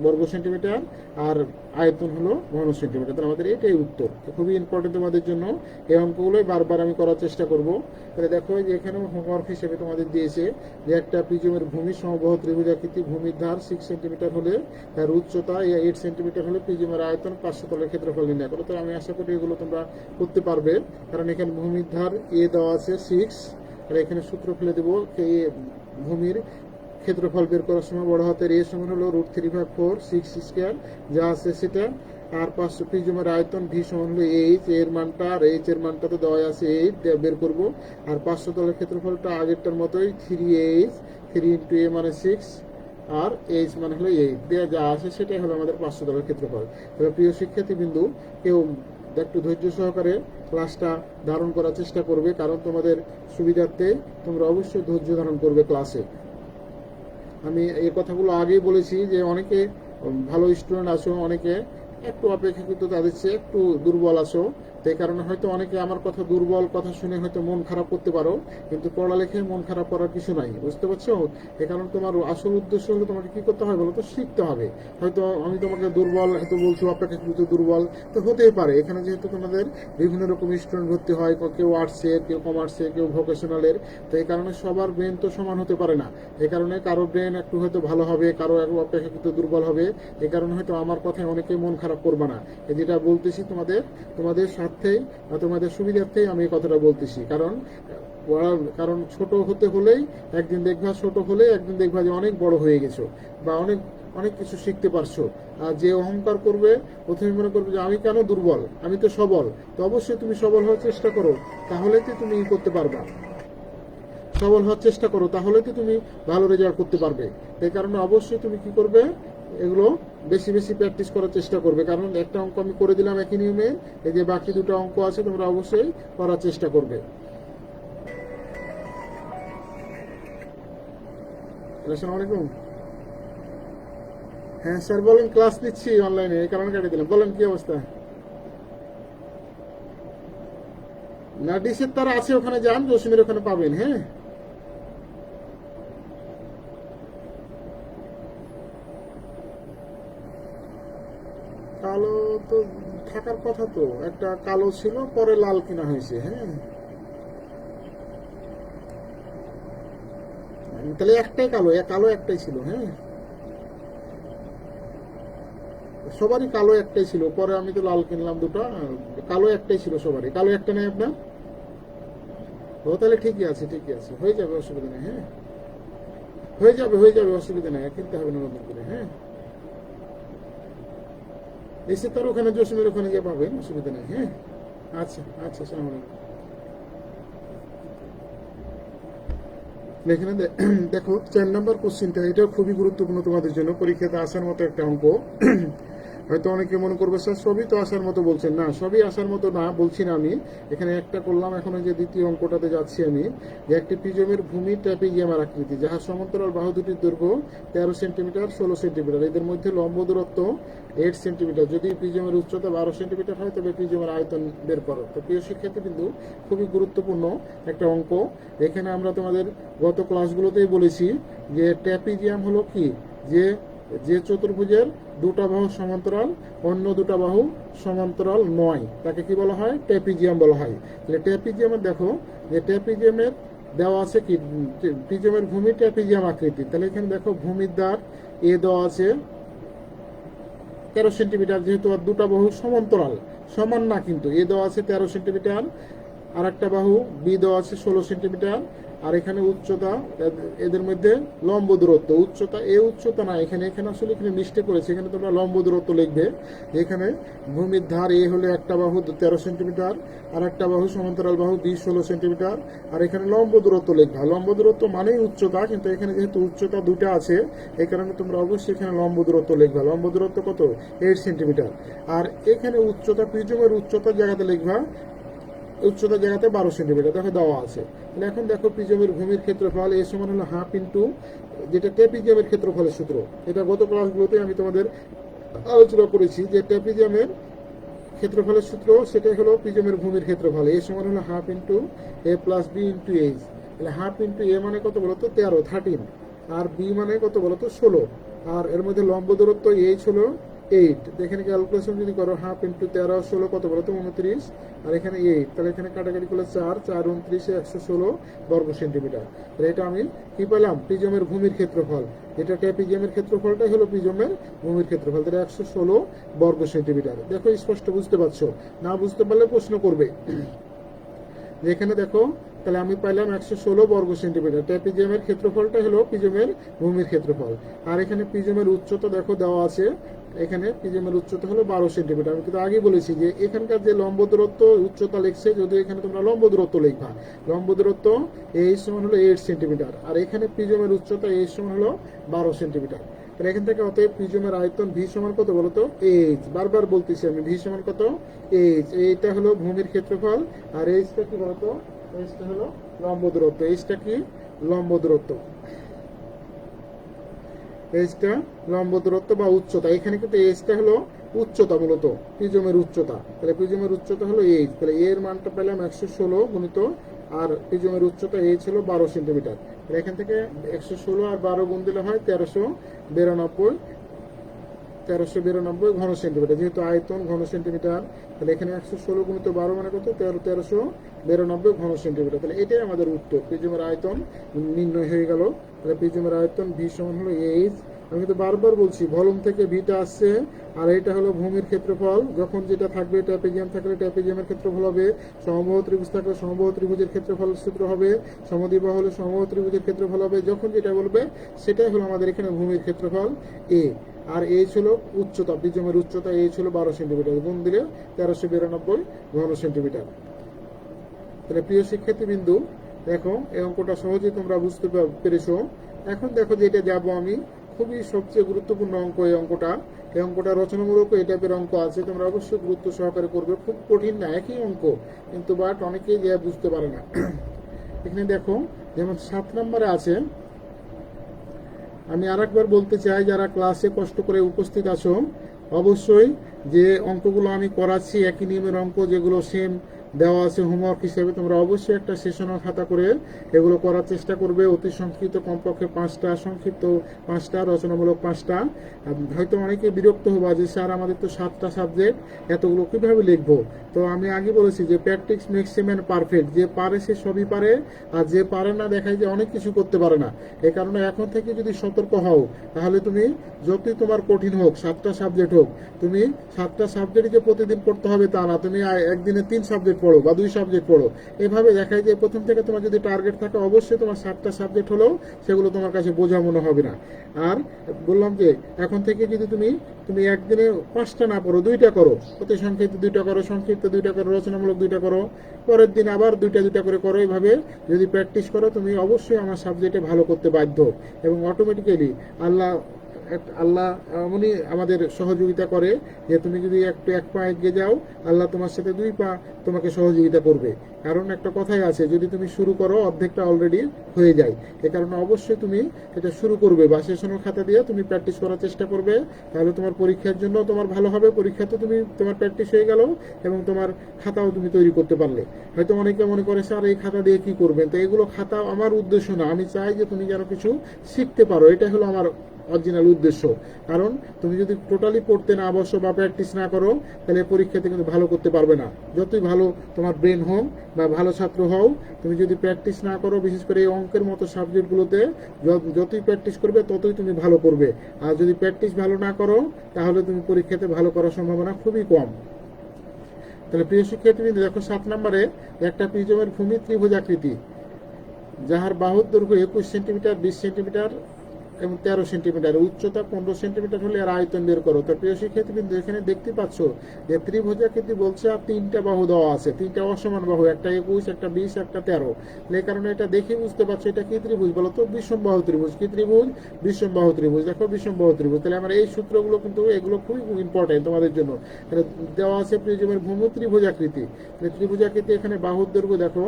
বর্গ সেন্টিমিটার আর আয়তন হলো ঘন সেন্টিমিটার। তাহলে আমাদের এটাই উত্তর। তো খুবই ইম্পর্টেন্ট তোমাদের জন্য, এই অঙ্কগুলোই বারবার আমি করার চেষ্টা করব। তাহলে দেখো যে এখানেও হোমওয়ার্ক হিসেবে তোমাদের দিয়েছে যে একটা প্রিজমের ভূমি সমবাহু ত্রিভুজাকৃতি, ভূমির ধার 6 সেন্টিমিটার হলে তার উচ্চতা 8 সেন্টিমিটার হলে প্রিজমের আয়তন 500 তলের ক্ষেত্রফল নির্ণয় করো। তো আমি আশা করি এগুলো তোমরা করতে পারবে, কারণ এখানে ভূমির ধার এ দেওয়া আছে 6, আর এখানে সূত্র ফেলে দেবো ভূমির ক্ষেত্রফল বের করার সময় বড় হাতের এ সমান হলো √3/4 6 স্কয়ার যা আছে সেটা, আর 500 প্রিজমের আয়তন ভি সমান হলো এইচ, এর মানটা আর এইচ এর মানটা তো দেওয়া আছে 8, বের করব। আর 500 তলের ক্ষেত্রফলটা আগেরটার মতোই 3h, 3 ইন্টু এ মানে 6 আর এইচ মানে হলো 8, দেওয়া যা আছে সেটাই হলো আমাদের 500 তলের ক্ষেত্রফল। তবে প্রিয় শিক্ষার্থীবৃন্দু, কেউ একটু ধৈর্য সহকারে ক্লাসটা ধারণ করার চেষ্টা করবে, কারণ তোমাদের সুবিধার্থে তোমরা অবশ্যই ধৈর্য ধারণ করবে ক্লাসে। আমি এই কথাগুলো আগেই বলেছি যে অনেকে ভালো স্টুডেন্ট আছো, অনেকে একটু অপেক্ষাকৃত তাদের চেয়ে একটু দুর্বল আছো। তো এই কারণে হয়তো অনেকে আমার কথা দুর্বল কথা শুনে হয়তো মন খারাপ করতে পারো, কিন্তু পড়ালেখায় মন খারাপ করার কিছু নাই, বুঝতে পারছো? এই কারণে তোমার আসল উদ্দেশ্য হলো তোমাকে কি করতে হবে বলো তো? শিখতে হবে। হয়তো আমি তোমাকে দুর্বল হয়তো বলছি, অপেক্ষাকৃত দুর্বল তো হতেই পারে। এখানে যেহেতু তোমাদের বিভিন্ন রকম স্টুডেন্ট ভর্তি হয়, কেউ আর্টসের, কেউ কমার্সের, কেউ ভোকেশনালের, তো এই কারণে সবার ব্রেন তো সমান হতে পারে না। এই কারণে কারো ব্রেন একটু হয়তো ভালো হবে, কারো অপেক্ষাকৃত দুর্বল হবে। এই কারণে হয়তো আমার কথায় অনেকে মন খারাপ করবে না। যেটা বলতেছি তোমাদের স্বার্থেই বা তোমাদের সুবিধার্থেই আমি এই কথাটা বলতেছি। কারণ ছোট হতে হলেই একদিন দেখবা, ছোট হলে একদিন দেখবা যে অনেক বড় হয়ে গেছো বা অনেক অনেক কিছু শিখতে পারছো। আর যে অহংকার করবে, প্রথমে মনে করবে যে আমি কেন দুর্বল, আমি তো সবল। তো অবশ্যই তুমি সবল হওয়ার চেষ্টা করো, তাহলেই তো তুমি করতে পারবা। সবল হওয়ার চেষ্টা করো, তাহলে তো তুমি ভালো রেজাল্ট করতে পারবে। এই কারণে অবশ্যই তুমি কি করবে? এগুলো বেশি বেশি প্র্যাকটিস করার চেষ্টা করবে। কারণ একটা অঙ্ক আমি করে দিলাম একই নিয়মে, এই যে বাকি দুটো অঙ্ক আছে তোমরা অবশ্যই করার চেষ্টা করবে। আসসালামু আলাইকুম। হ্যাঁ স্যার বলেন, ক্লাস নিচ্ছি অনলাইনে, এই কারণে কেটে দিলাম। বলেন কি অবস্থা? না, ডিসের তার আছে, ওখানে যান, জসিমের ওখানে পাবেন। হ্যাঁ, কালো তো থাকার কথা, তো একটা কালো ছিল, পরে লাল কিনা হয়েছে। হ্যাঁ, তাহলে একটাই কালো, কালো একটাই ছিল। হ্যাঁ, সবারই কালো একটাই ছিল, পরে আমি তো লাল কিনলাম দুটো। কালো একটাই ছিল সবারই, কালো একটা নেই আপনার? ও তাহলে ঠিকই আছে, ঠিকই আছে, হয়ে যাবে, অসুবিধা নেই। হ্যাঁ, হয়ে যাবে, অসুবিধা নেই, কিনতে হবে না নতুন করে। হ্যাঁ, এসে তার ওখানে জসিমের ওখানে গিয়ে পাবেন, অসুবিধা নেই। হ্যাঁ, আচ্ছা আচ্ছা, আসসালামু আলাইকুম। এখানে দেখো 4 নম্বর কোশ্চেনটা, এটা খুবই গুরুত্বপূর্ণ তোমাদের জন্য, পরীক্ষাতে আসার মতো একটা অঙ্ক। হয়তো অনেকে মনে করবে স্যার সবই তো আসার মতো বলছেন। না, সবই আসার মতো না বলছি না আমি। এখানে একটা করলাম, এখন যে দ্বিতীয় অঙ্কটাতে যাচ্ছি আমি, যে একটি প্রিজমের ভূমি ট্র্যাপিজিয়ামের আকৃতি, যাহার সমান্তরাল বাহু দুটির দৈর্ঘ্য 13 সেন্টিমিটার 16 সেন্টিমিটার, এদের মধ্যে লম্ব দূরত্ব 8 সেন্টিমিটার। যদি প্রিজমের উচ্চতা 12 সেন্টিমিটার হয় তবে প্রিজমের আয়তন বের করো। তো প্রিয় শিক্ষার্থী কিন্তু খুবই গুরুত্বপূর্ণ একটা অঙ্ক। এখানে আমরা তোমাদের গত ক্লাসগুলোতেই বলেছি যে ট্র্যাপিজিয়াম হলো কি, যে যে চতুর্ভুজের দুটা বাহু সমান্তরাল, অন্য দুটা বাহু সমান্তরাল নয়, তাকে কি বলা হয়? ট্র্যাপিজিয়াম বলা হয়। তাহলে ট্র্যাপিজিয়ামের দেখো যে ট্র্যাপিজিয়ামের দেওয়া আছে কি, প্রিজমের ভূমি ট্র্যাপিজিয়াম আকৃতি। তাহলে এখানে দেখো ভূমির দ্বার এ দেওয়া আছে 13 সেন্টিমিটার, যেহেতু আর দুটা বাহু সমান্তরাল, সমান না কিন্তু, এ দেওয়া আছে 13 সেন্টিমিটার, আর একটা বাহু বি দেওয়া আছে 16 সেন্টিমিটার, আর এখানে উচ্চতা, এদের মধ্যে লম্ব দূরত্ব, উচ্চতা এ উচ্চতা না, এখানে এখানে আসলে এখানে মিস্টেক করেছে, এখানে তোমরা লম্ব দূরত্ব লিখবে। যেখানে ভূমির ধার এ হলে একটা বাহু 13 সেন্টিমিটার, আর একটা বাহু সমান্তরাল বাহু 20-16 সেন্টিমিটার, আর এখানে লম্ব দূরত্ব লিখবা। লম্ব দূরত্ব মানেই উচ্চতা, কিন্তু এখানে যেহেতু উচ্চতা দুটা আছে এই কারণে তোমরা অবশ্যই এখানে লম্ব দূরত্ব লিখবা। লম্ব দূরত্ব কত? 8 সেন্টিমিটার। আর এখানে উচ্চতা, প্রিজমের উচ্চতার জায়গাতে লিখবা, উচ্চতার জায়গাতে 12 সেন্টিমিটার দেখো দেওয়া আছে। তাহলে এখন দেখো প্রিজমের ভূমির ক্ষেত্রফল এ সমান হলো হাফ ইন্টু, যেটা ট্র্যাপিজিয়ামের ক্ষেত্রফলের সূত্র। এটা গত ক্লাসগুলোতে আমি তোমাদের আলোচনা করেছি যে ট্র্যাপিজিয়ামের ক্ষেত্রফলের সূত্র, সেটাই হলো প্রিজমের ভূমির ক্ষেত্রফল। এ সমান হলো হাফ ইন্টু এ প্লাস বি ইন্টু এইচ। তাহলে হাফ ইন্টু এ মানে কত বলতো? 13, আর বি মানে কত বলতো? 16। আর এর মধ্যে লম্ব দূরত্ব এইচ হলো 8। এখানে ক্যালকুলেশন যদি করো, হাফ ইন্টু 13 16 কত বলতো? 29। আর এখানে 8, তাহলে এখানে কাটাকাটি করলে 4 4 29 116 বর্গ সেন্টিমিটার। তাহলে এটা আমি কি পেলাম? প্রিজমের ভূমির ক্ষেত্রফল। এটা ট্র্যাপিজিয়ামের ক্ষেত্রফলটাই হলো প্রিজমের ভূমির ক্ষেত্রফল। তাহলে 116 বর্গ সেন্টিমিটার। দেখো স্পষ্ট বুঝতে পারছো? না বুঝতে পারলে প্রশ্ন করবে। যেখানে দেখো, তাহলে আমি পাইলাম 116 বর্গ সেন্টিমিটার। ট্র্যাপিজিয়ামের ক্ষেত্রফলটা হলো প্রিজমের ভূমির ক্ষেত্রফল। আর এখানে প্রিজমের উচ্চতা দেখো দেওয়া আছে, এখানে প্রিজমের উচ্চতা হলো 12 সেন্টিমিটার। আমি কিন্তু আগে বলেছি যে এখানকার যে লম্ব দূরত্ব উচ্চতা লিখছে, যদি এখানে তোমরা লম্ব দূরত্ব লিখবা, লম্ব দূরত্ব এইচ সমান হলো 8 সেন্টিমিটার, আর এখানে প্রিজমের উচ্চতা এইচ সমান হলো 12 সেন্টিমিটার। তাহলে এখান থেকে অতএব প্রিজমের আয়তন ভি সমান কত বলতো? এইচ। বারবার বলতেছি আমি, ভি সমান কত? এইচ। এইটা হলো ভূমির ক্ষেত্রফল, আর এইচটা কি বলতো? এইচটা হলো লম্ব দূরত্ব। এইচটা কি? লম্ব দূরত্ব। এইচটা লম্ব দূরত্ব বা উচ্চতা। এখানে কিন্তু এইচটা হলো উচ্চতা, মূলত প্রিজমের উচ্চতা। তাহলে প্রিজমের উচ্চতা হলো এইচ। তাহলে এর মানটা পেলাম 116 গুণিত, আর প্রিজমের উচ্চতা এইচ হলো 12 সেন্টিমিটার। তাহলে এখান থেকে 116 আর 12 গুণ দিলে হয় 1392 ঘন সেন্টিমিটার। যেহেতু আয়তন ঘন সেন্টিমিটার, তাহলে এখানে 116 গুণিত 12 মানে কত? 1392 ঘন সেন্টিমিটার। তাহলে এটাই আমাদের উত্তর। প্রিজমের আয়তন নির্ণয় হয়ে গেল। তাহলে প্রিজমের আয়তন ভি সমান হলো এইচ। আমি কিন্তু বারবার বলছি, ভলিউম থেকে ভিটা আসছে, আর এটা হলো ভূমির ক্ষেত্রফল। যখন যেটা থাকবে, ট্র্যাপিজিয়াম থাকলে ট্র্যাপিজিয়ামের ক্ষেত্রফল হবে, সমবাহু ত্রিভুজ থাকলে সমবাহু ত্রিভুজের ক্ষেত্রফল সূত্র হবে, সমদ্বিবাহু হলে সমবাহু ত্রিভুজের ক্ষেত্রফল হবে। যখন যেটা বলবে সেটাই হলো আমাদের এখানে ভূমির ক্ষেত্রফল এ। আর এইচ হলো উচ্চতা, প্রিজমের উচ্চতা এইচ হলো 12 সেন্টিমিটার, গুণ দিলে 1392 ঘন সেন্টিমিটার। তাহলে প্রিয় শিক্ষার্থীবৃন্দু, দেখো এই অঙ্কটা সহজেই তোমরা বুঝতে পেরেছো। এখন দেখো যে এটা যাবো আমি, খুবই সবচেয়ে গুরুত্বপূর্ণ অঙ্ক এই অঙ্কটা। এই অঙ্কটা রচনামূলক এই টাইপের অঙ্ক আছে, তোমরা অবশ্যই গুরুত্ব সহকারে করবে। খুব কঠিন না, একই অঙ্ক, কিন্তু বাট অনেকেই যে বুঝতে পারে না। এখানে দেখো, যেমন 7 নম্বরে আছে, আমি আরেকবার বলতে চাই, যারা ক্লাসে কষ্ট করে উপস্থিত আছো, অবশ্যই যে অঙ্কগুলো আমি করাচ্ছি একই নিয়মের অঙ্ক, যেগুলো সেম দেওয়া আছে হোমওয়ার্ক হিসেবে, তোমরা অবশ্যই একটা সেশনাল খাতা করে এগুলো করার চেষ্টা করবে। অতি সংক্ষিপ্ত কমপক্ষে 5টা, সংক্ষিপ্ত 5টা, রচনামূলক 5টা। হয়তো অনেকে বিরক্ত হবা যে স্যার আমাদের তো 7টা সাবজেক্ট, এতগুলো কীভাবে লিখবো? তো আমি আগে বলেছি যে practice makes a man perfect. যে পারে সে সবই পারে, আর যে পারে না দেখায় যে অনেক কিছু করতে পারে না। এই কারণে এখন থেকে যদি সতর্ক হও, তাহলে তুমি যতই তোমার কঠিন হোক, 7টা সাবজেক্ট হোক, তুমি 7টা সাবজেক্ট যে প্রতিদিন পড়তে হবে তা না, তুমি একদিনে 3 সাবজেক্ট পড়ো বা 2 সাবজেক্ট পড়ো। এভাবে দেখায় যে প্রথম থেকে তোমার যদি টার্গেট থাকে, অবশ্যই তোমার 7টা সাবজেক্ট হলেও সেগুলো তোমার কাছে বোঝা মনে হবে না। আর বললাম যে এখন থেকে যদি তুমি একদিনে 5টা না পড়ো, 2টা করো, অতি সংক্ষিপ্ত 2টা করো, সংক্ষিপ্ত 2টা করো, রচনামূলক 2টা করো, পরের দিন আবার 2টা করে করো। এইভাবে যদি প্র্যাকটিস করো, তুমি অবশ্যই আমার সাবজেক্টে ভালো করতে বাধ্য, এবং অটোমেটিক্যালি আল্লাহ এমনই আমাদের সহযোগিতা করে যে তুমি যদি এক পা এগিয়ে যাও, আল্লাহ তোমার সাথে 2 পা তোমাকে সহযোগিতা করবে। কারণ একটা কথাই আছে, যদি তুমি শুরু করো অর্ধেকটা অলরেডি হয়ে যায়। এ কারণে অবশ্যই তুমি এটা শুরু করবে বা সেশনের খাতা দিয়ে তুমি প্র্যাকটিস করার চেষ্টা করবে। তাহলে তোমার পরীক্ষার জন্য তোমার ভালো হবে। পরীক্ষাতে তোমার প্র্যাকটিস হয়ে গেল, এবং তোমার খাতাও তুমি তৈরি করতে পারলে। হয়তো অনেকে মনে করে স্যার এই খাতা দিয়ে কি করবেন? তো এগুলো খাতা আমার উদ্দেশ্য না, আমি চাই যে তুমি যেন কিছু শিখতে পারো, এটা হলো আমার অরিজিনাল উদ্দেশ্য। কারণ তুমি যদি টোটালি পড়তে না বসো বা প্র্যাকটিস না করো, তাহলে পরীক্ষাতে কিন্তু ভালো করতে পারবে না। যতই ভালো তোমার ব্রেন হোক বা ভালো ছাত্র হও, তুমি যদি প্র্যাকটিস না করো, বিশেষ করে এই অঙ্কের মতো সাবজেক্টগুলোতে যতই প্র্যাকটিস করবে ততই তুমি ভালো করবে। আর যদি প্র্যাকটিস ভালো না করো, তাহলে তুমি পরীক্ষাতে ভালো করার সম্ভাবনা খুবই কম। তাহলে প্রিয় শিক্ষার্থী, দেখো 7 নম্বরে একটা প্রিজমের ভূমি ত্রিভুজাকৃতি। যাহার বাহুর দৈর্ঘ্য 21 সেন্টিমিটার, 20 সেন্টিমিটার এবং 13 সেন্টিমিটার, উচ্চতা 15 সেন্টিমিটার হলে আর আয়তন বের করো। তো প্রিয় শিক্ষার্থী কিন্তু এখানে দেখতে পাচ্ছ যে ত্রিভুজাকৃতি বলছে আর তিনটা বাহু দেওয়া আছে, তিনটা অসমান বাহু, একটা 21, একটা 20, একটা 13। এই কারণে এটা দেখে বুঝতে পারছো এটা কি ত্রিভুজ বলো তো? বিষমবাহু ত্রিভুজ। কি ত্রিভুজ? বিষমবাহু ত্রিভুজ। দেখো বিষমবাহু ত্রিভুজ। তাহলে আমার এই সূত্রগুলো কিন্তু এগুলো খুবই ইম্পর্টেন্ট তোমাদের জন্য। তাহলে দেওয়া আছে প্রিজমের ভূমি ত্রিভুজাকৃতি। তাহলে ত্রিভুজাকৃতি এখানে বাহুর দৈর্ঘ্য দেখো,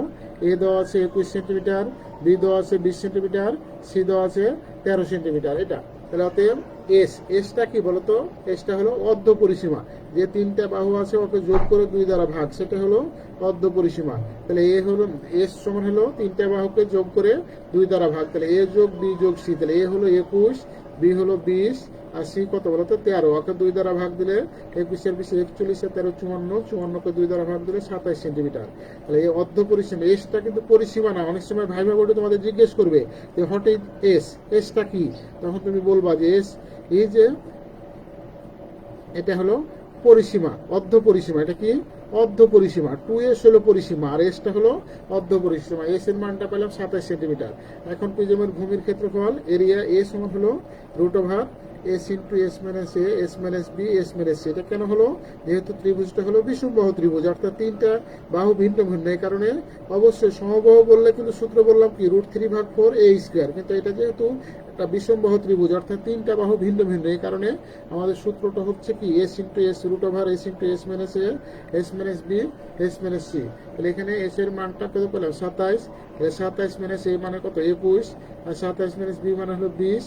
এ দেওয়া আছে 21 সেন্টিমিটার, বি দেওয়া আছে 20 সেন্টিমিটার, সি দেওয়া আছে 13 সেন্টিমিটার। এটা তাহলে অতএব এসটা কি বলতো? এসটা হলো অর্ধ পরিসীমা। যে তিনটা বাহু আছে ওকে যোগ করে 2 দ্বারা ভাগ, সেটা হলো অর্ধ পরিসীমা। তাহলে এ হলো এস সমান হলো তিনটা বাহুকে যোগ করে 2 দ্বারা ভাগ। তাহলে এ যোগ বি যোগ সি। তাহলে এ হলো 21, বি হলো 20, আর সি কত বলতো? 13। ওকে 2 দ্বারা ভাগ দিলে 21 এর 20 41, আর 13 54, 54কে 2 দ্বারা ভাগ দিলে 27 সেন্টিমিটার। তাহলে এই অর্ধ পরিসীমা। এসটা কিন্তু পরিসীমা না। অনেক সময় ভাইভা বোর্ডে তোমাদের জিজ্ঞেস করবে যে হোয়াট ইজ এস, এসটা কি? তখন তুমি বলবা যে এস এই যে এটা হলো পরিসীমা, অর্ধ পরিসীমা। এটা কি? অর্ধ পরিসীমা। 2s হলো পরিসীমা আর এসটা হলো অর্ধ পরিসীমা। এস এর মানটা পেলাম 27 সেন্টিমিটার। এখন প্রিজমের ভূমির ক্ষেত্রফল এরিয়া এ সমান হলো √ S into S minus A, S minus B, S minus C. এটা কেন হলো? যেহেতু ত্রিভুজটা হলো বিষমবাহু ত্রিভুজ, অর্থাৎ তিনটা বাহু ভিন্ন ভিন্ন। এই কারণে অবশ্যই সমবাহু বললে কিন্তু সূত্র বললাম কি √3/4 a স্কয়ার। কিন্তু এটা যেহেতু একটা বিষমবাহু ত্রিভুজ অর্থাৎ তিনটা বাহু ভিন্ন ভিন্ন, এই কারণে আমাদের সূত্রটা হচ্ছে কি S into S √S into S minus A, S minus B, S minus C. তাহলে এখানে এস এর মানটা কত পেলাম? 27। 27 মাইনাস এ মানে কত? 21, আর 27 মাইনাস বি মানে হলো 20,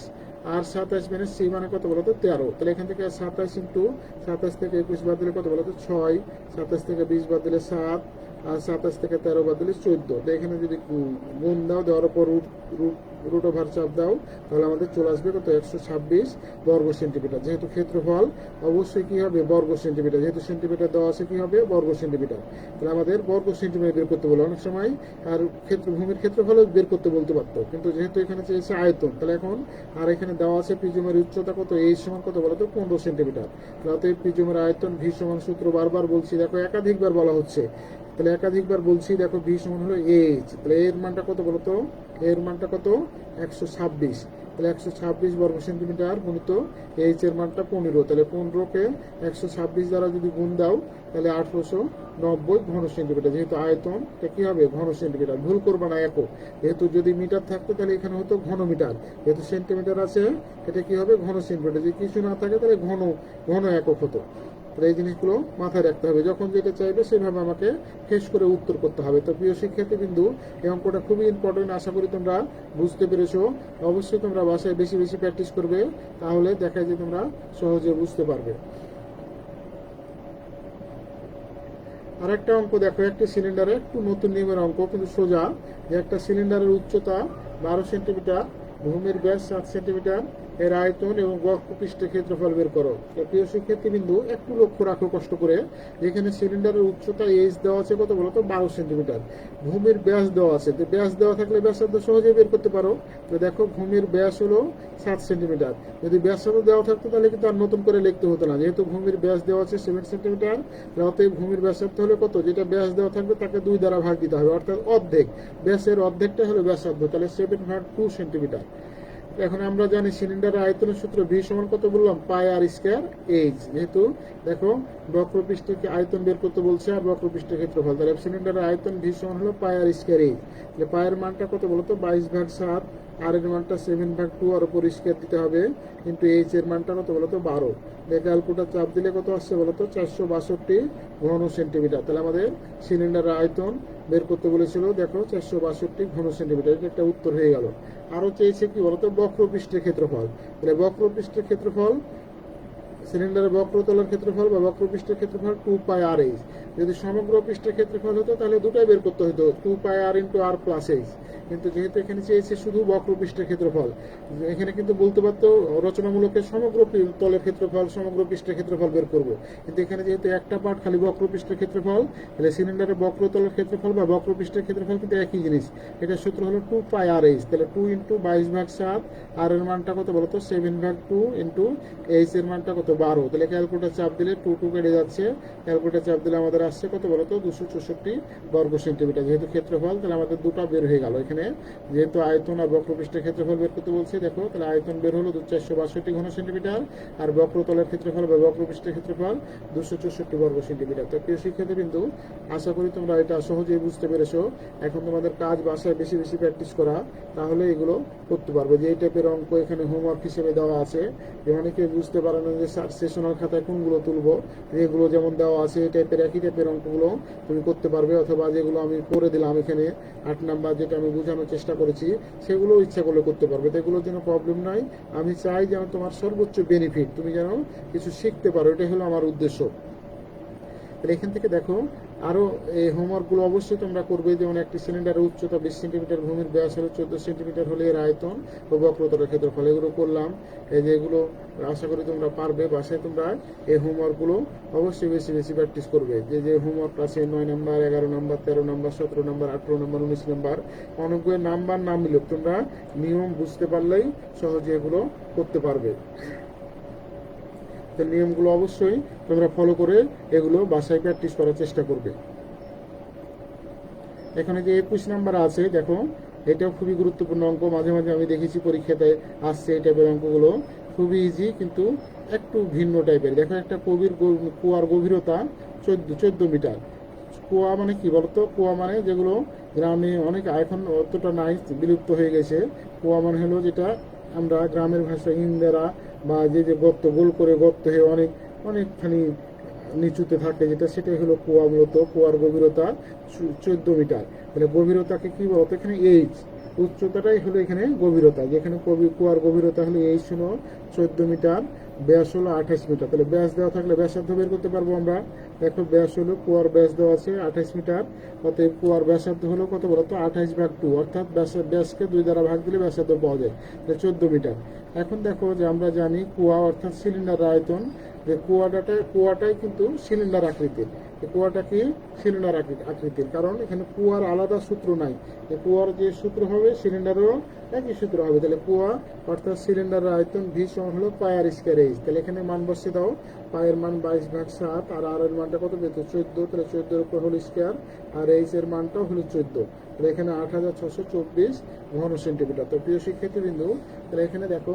আর 27 মাইনাস সি মানে কত বলতো? 13। তাহলে এখান থেকে 27 ইন্টু 27 থেকে 21 বাদ দিলে কত বলতো? 6, 27 থেকে 20 বাদ দিলে 7, আর 27 থেকে 13 বাদ দিলে 14। তো এখানে যদি গুণ দাও, দেওয়ার পর √ চাপ দাও, তাহলে আমাদের চলে আসবে কত? 126 বর্গ সেন্টিমিটার। যেহেতু ক্ষেত্রফল অবশ্যই কি হবে? বর্গ সেন্টিমিটার। যেহেতু সেন্টিমিটার দেওয়া আছে কি হবে? বর্গ সেন্টিমিটার। তাহলে আমাদের বর্গ সেন্টিমিটার বের করতে বলে। অনেক সময় আর ভূমির ক্ষেত্রফল বের করতে বলতে পারতো, কিন্তু যেহেতু এখানে চেয়েছে আয়তন, তাহলে এখন আর এখানে দেওয়া আছে প্রিজমের উচ্চতা কত? এই সমান কত বলতো? 15 সেন্টিমিটার। তাহলে প্রিজমের আয়তন ভি সমান, সূত্র বারবার বলছি, দেখো একাধিকবার বলা হচ্ছে, তাহলে একাধিকবার বলছি। দেখো ভি সমান হলো এইচ। তাহলে এর মানটা কত বলতো? এর মানটা কত? 126। তাহলে 126 বর্গ সেন্টিমিটার গুণিত এইচ এর মানটা 15। তাহলে 15কে 126 দ্বারা যদি গুণ দাও তাহলে 1890 ঘন সেন্টিমিটার। যেহেতু আয়তন এটা কি হবে? ঘন সেন্টিমিটার। ভুল করবা না একক। যেহেতু যদি মিটার থাকতো তাহলে এখানে হতো ঘন মিটার, যেহেতু সেন্টিমিটার আছে এটা কি হবে? ঘন সেন্টিমিটার। যদি কিছু না থাকে তাহলে ঘন ঘন একক হতো। তাহলে এই জিনিসগুলো মাথায় রাখতে হবে, যখন যেটা চাইবে সেভাবে আমাকে ফেস করে উত্তর করতে হবে। তো প্রিয় শিক্ষার্থী বিন্দু, এই অঙ্কটা খুবই ইম্পর্টেন্ট। আশা করি তোমরা বুঝতে পেরেছো। অবশ্যই তোমরা বাসায় বেশি বেশি প্র্যাকটিস করবে, তাহলে দেখা যায় তোমরা সহজে বুঝতে পারবে। আর একটা অঙ্ক দেখো, একটা সিলিন্ডারে একটু নতুন নিয়মের অঙ্ক, কিন্তু সোজা। যে একটা সিলিন্ডারের উচ্চতা 12 সেন্টিমিটার, ভূমির ব্যাস 7 সেন্টিমিটার, এর আয়তন এবং বক্রপৃষ্ঠের ক্ষেত্রফল বের করো। প্রিয় শিক্ষার্থী বিন্দু, একটু লক্ষ্য রাখো কষ্ট করে। এখানে সিলিন্ডারের উচ্চতা এইচ দেওয়া আছে কত বলতো? 12 সেন্টিমিটার। ভূমির ব্যাস দেওয়া আছে, তো ব্যাস দেওয়া থাকলে ব্যাসার্ধ সহজেই বের করতে পারো। তো দেখো ভূমির ব্যাস হলো 7 সেন্টিমিটার। যদি ব্যাসার্ধ দেওয়া থাকতো তাহলে কিন্তু আর নতুন করে লিখতে হতো না। যেহেতু ভূমির ব্যাস দেওয়া আছে 7 সেন্টিমিটার, অতএব ভূমির ব্যাসার্ধ হলো কত? যেটা ব্যাস দেওয়া থাকবে তাকে 2 দ্বারা ভাগ দিতে হবে, অর্থাৎ অর্ধেক। ব্যাসের অর্ধেকটা হলো ব্যাসার্ধ, তাহলে 7/2 সেন্টিমিটার। এখন আমরা জানি সিলিন্ডারের আয়তনের সূত্র ভি সমান কত বললাম? পাই আর স্কয়ার এইচ। যেহেতু দেখো বক্রপৃষ্ঠকে আয়তন বের করতে বলছে আর বক্রপৃষ্ঠের ক্ষেত্রফল, তাহলে সিলিন্ডারের আয়তন ভি সমান হলো পাই আর স্কয়ার এইচ। তাহলে পায়ের মানটা কত বলতো? 22/7, আর এর মানটা 7/2, আর উপর স্কয়ার দিতে হবে, কিন্তু এইচ এর মানটা কত বলতো? 12। ক্যালকুলেটর চাপ দিলে কত আসছে বলতো? 462 ঘন সেন্টিমিটার। তাহলে আমাদের সিলিন্ডারের আয়তন বের করতে বলেছিল, দেখো 462 ঘন সেন্টিমিটার। এটা একটা উত্তর হয়ে গেল। আরো চেয়েছে কি বলতো? বক্রপৃষ্ঠের ক্ষেত্রফল। তাহলে বক্রপৃষ্ঠের ক্ষেত্রফল, সিলিন্ডারের বক্রতলের ক্ষেত্রফল বা বক্রপৃষ্ঠের ক্ষেত্রফল 2πr/h। যদি সমগ্র পৃষ্ঠের ক্ষেত্রফল হতো তাহলে দুটাই বের করতে হতো, 2πr × r+h। কিন্তু যেহেতু এখানে চেয়েছে শুধু বক্রপৃষ্ঠের ক্ষেত্রফল, এখানে কিন্তু বলতে পারতো রচনামূলকে সমগ্র তলের ক্ষেত্রফল, সমগ্র পৃষ্ঠের ক্ষেত্রফল বের করব। কিন্তু এখানে যেহেতু একটা পার্ট খালি বক্রপৃষ্ঠের ক্ষেত্রফল, তাহলে সিলিন্ডারের বক্রতলের ক্ষেত্রফল বা বক্রপৃষ্ঠের ক্ষেত্রফল কিন্তু একই জিনিস। এটার সূত্র হলো 2πr/h। তাহলে 2 × 22/7, আর এর মানটা কত বলতো? 7/2, × h এর মানটা কত? 12, তাহলে ক্যালকুলেটার চাপ দিলে 2 কেটে যাচ্ছে, ক্যালকুলেটার চাপ দিলে আমাদের আসছে কত বলো তো 264 বর্গ সেন্টিমিটার। যেহেতু ক্ষেত্রফল তাহলে আমাদের দুটো বের হয়ে গেল এখানে, যেহেতু আয়তন আর বক্রপৃষ্ঠের ক্ষেত্রফল বের করতে বলছে। দেখো তাহলে আয়তন বের হলো 462 ঘন সেন্টিমিটার, আর বক্রতলের ক্ষেত্রফল বা বক্রপৃষ্ঠের ক্ষেত্রফল 264 বর্গ সেন্টিমিটার। তো প্রিয় শিক্ষার্থী কিন্তু আশা করি তোমরা এটা সহজেই বুঝতে পেরেছো। এখন তোমাদের কাজ বাসায় বেশি বেশি প্র্যাকটিস করা, তাহলে এগুলো করতে পারবে। যে এই টাইপের অঙ্ক এখানে হোমওয়ার্ক হিসেবে দেওয়া আছে, যে অনেকে বুঝতে পারে না যে সেশনাল খাতায় কোনগুলো তুলবো, যেগুলো যেমন দেওয়া আছে এই টাইপের একই টাইপের অঙ্কগুলো তুমি করতে পারবে, অথবা যেগুলো আমি করে দিলাম এখানে 8 নাম্বার যেটা আমি বোঝানোর চেষ্টা করেছি সেগুলো ইচ্ছা করলে করতে পারবে। তো এগুলোর জন্য প্রবলেম নাই। আমি চাই যেন তোমার সর্বোচ্চ বেনিফিট, তুমি যেন কিছু শিখতে পারো, এটাই হলো আমার উদ্দেশ্য। তাহলে এখান থেকে দেখো আরও এই হোমওয়ার্কগুলো অবশ্যই তোমরা করবে। যেমন একটি সিলিন্ডারের উচ্চতা 20 সেন্টিমিটার, ভূমির ব্যাস হলো 14 সেন্টিমিটার হলে এর আয়তন ও বক্রতলের ক্ষেত্রফল, এগুলো করলাম। এই যে এগুলো আশা করি তোমরা পারবে। বাসায় তোমরা এই হোমওয়ার্কগুলো অবশ্যই বেশি বেশি প্র্যাকটিস করবে। যে যে হোমওয়ার্ক আছে 9 number, 11 number, 13 number, 17 number, 18 number, 19 number, অনেকগুলো নাম্বার নাম নিল, তোমরা নিয়ম বুঝতে পারলেই সহজে এগুলো করতে পারবে। তো নিয়মগুলো অবশ্যই তোমরা ফলো করে এগুলো বাসায় প্র্যাকটিস করার চেষ্টা করবে। এখানে যে 21 নাম্বার আছে দেখো, এটাও খুবই গুরুত্বপূর্ণ অঙ্ক। মাঝে মাঝে আমি দেখেছি পরীক্ষাতে আসছে এই টাইপের অঙ্কগুলো, খুবই ইজি কিন্তু একটু ভিন্ন টাইপের। দেখো একটা কুয়ার গভীরতা 14 মিটার। কুয়া মানে কি বলতো? কুয়া মানে যেগুলো গ্রামে অনেক এখন অতটা নাই, বিলুপ্ত হয়ে গেছে। কুয়া মানে হলো যেটা আমরা গ্রামের ভাষায় ইন্দারা, বা যে যে গর্ত, গোল করে গর্ত হয়ে অনেকখানি নিচুতে থাকে যেটা, সেটাই হলো কুয়া। মূলত কুয়ার গভীরতা 14 মিটার। তাহলে গভীরতাকে কি বলতো এখানে? এইচ। উচ্চতাটাই হলো এখানে গভীরতা। যেখানে কুয়ার গভীরতা হলো এইচ হলো 14 মিটার, ব্যাস হলো 28 মিটার। তাহলে ব্যাস দেওয়া থাকলে ব্যাসার্ধ বের করতে পারবো আমরা। দেখো ব্যাস হলো, কুয়ার ব্যাস দেওয়া আছে 28 মিটার, অতএব কুয়ার ব্যাসার্ধ হলো কত বলতো? 28/2, অর্থাৎ ব্যাসকে 2 দ্বারা ভাগ দিলে ব্যাসার্ধ পাওয়া যায়, 14 মিটার। এখন দেখো যে আমরা জানি কুয়া অর্থাৎ সিলিন্ডার আয়তন, যে কুয়াটাই কিন্তু সিলিন্ডার আকৃতির। কুয়াটা কি? সিলিন্ডার আকৃতির, কারণ এখানে কুয়ার আলাদা সূত্র নাই। কুয়ার যে সূত্র হবে সিলিন্ডারেরও একই সূত্র হবে। তাহলে কুয়া অর্থাৎ সিলিন্ডারের আয়তন ভি সমান হলো পায়ার স্কয়ার এইচ। তাহলে এখানে মান বসে দাও, পায়ের মান 22/7, আর এর মানটা কত পেতো? 14। তাহলে 14 এর উপর হলো স্কয়ার, আর এইচ এর মানটাও হলো 14। তাহলে এখানে 8624 ঘন সেন্টিমিটার। তো প্রিয় শিক্ষার্থীবৃন্দু, তাহলে এখানে দেখো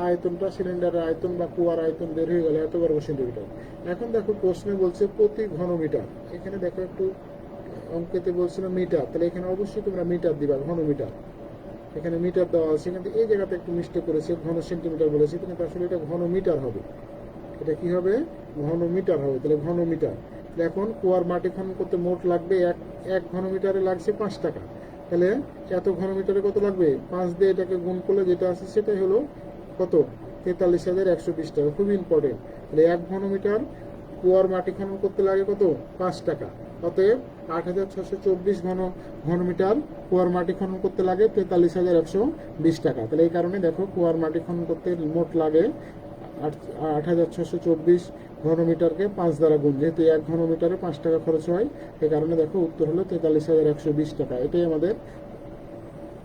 আয়তনটা, সিলিন্ডারের আয়তন বা কুয়ার আয়তন বের হয়ে গেল এত বর্গ সেন্টিমিটার। এখন দেখো প্রশ্নে বলছে প্রতি ঘনমিটার। এখানে দেখো একটু অঙ্কেতে বলছিল মিটার, তাহলে এখানে অবশ্যই তোমরা মিটার দিবা, ঘনমিটার। এখানে মিটার দেওয়া আছে, কিন্তু এই জায়গাতে একটু মিস্টেক করেছে, ঘন সেন্টিমিটার বলেছে, কিন্তু আসলে এটা ঘনমিটার হবে। এটা কি হবে? ঘনমিটার হবে। তাহলে ঘনমিটার। এখন কুয়ার মাটি খনন করতে মোট লাগবে এক ঘনমিটারে লাগছে 5 টাকা। তাহলে এত ঘনমিটারে কত লাগবে? 5 দিয়ে এটাকে গুণ করলে যেটা আছে সেটাই হলো কত? 43,120 টাকা। খুবই ইম্পর্টেন্ট। তাহলে 1 ঘনমিটার কুয়ার মাটি খনন করতে লাগে কত? 5 টাকা। অতএব 8624 ঘনমিটার কুয়ার মাটি খনন করতে লাগে 43,120 টাকা। তাহলে এই কারণে দেখো কুয়ার মাটি খনন করতে মোট লাগে 8624 ঘনমিটারকে 5 দ্বারা গুণ, যেহেতু 1 ঘনমিটারে 5 টাকা খরচ হয়, এই কারণে দেখো উত্তর হলো 43,120 টাকা। এটাই আমাদের